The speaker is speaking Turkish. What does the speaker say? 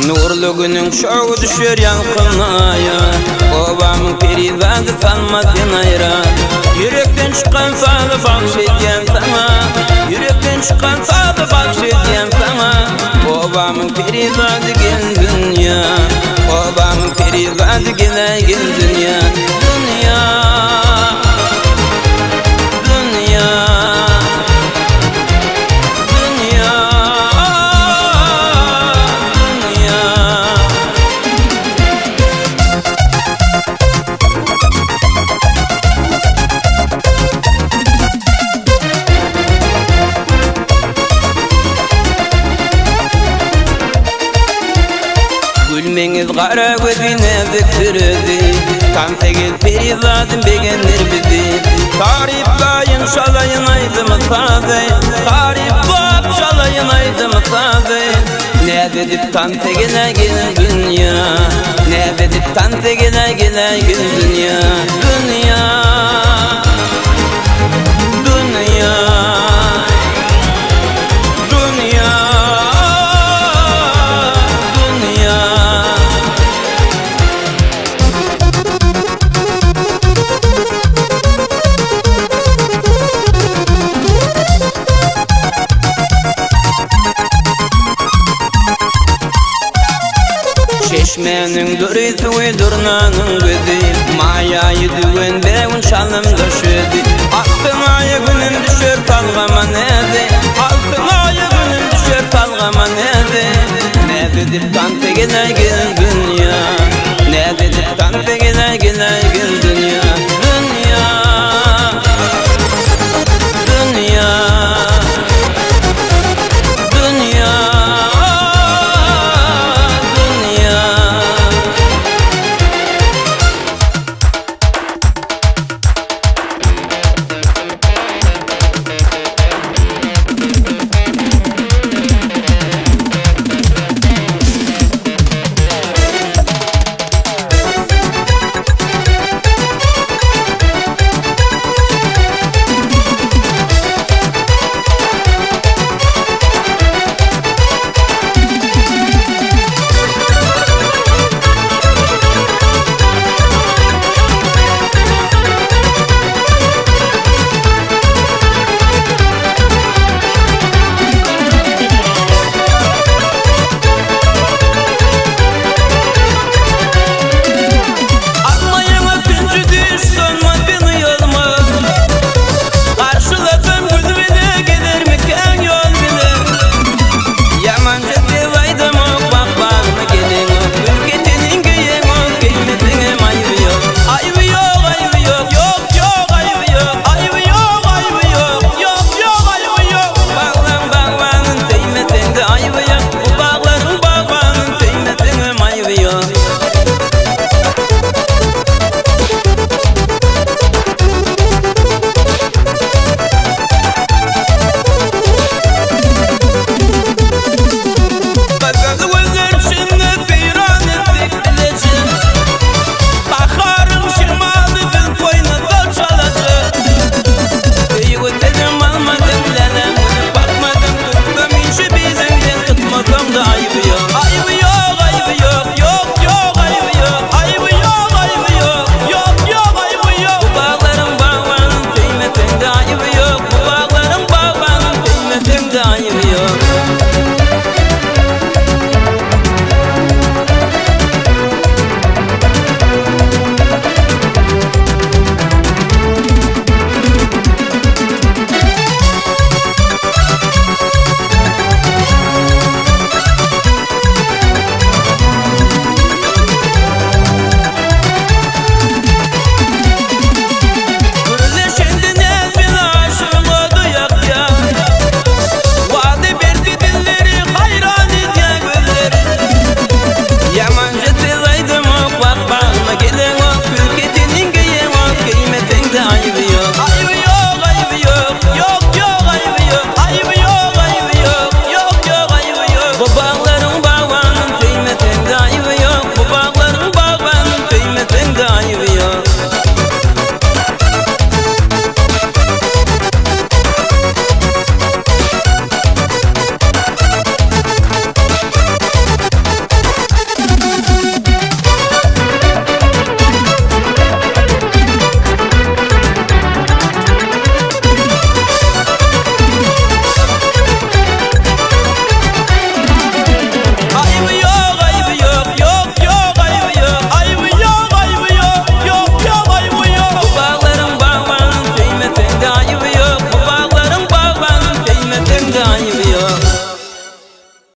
Nurlu günün şovu düşür yankınaya, obamın perivadı kalmadın ayra. Yürekten çıkan falı bahşediyem sana, yürekten çıkan falı bahşediyem sana. Obamın perivadı gel dünya, obamın perivadı gel dünya. Dünya Gülmeniz kara gözüne zikirdi, tam tegel perivadım begenler bizi. Tarif bayın şalayın aydım sade, tarif bab şalayın aydım sade. Ne dedip tam tegele gel dünya, ne dedip tam tegele gel dünya. Dünya Çeşmenin dürüsü ve durnanın gözü, mayayı düğün beğen şalım döşüdü. Altın ayı günüm düşür talgama neydi, altın ayı günüm düşür talgama neydi. Ne dedik tante gele gel dünya, ne dedik tante gele gel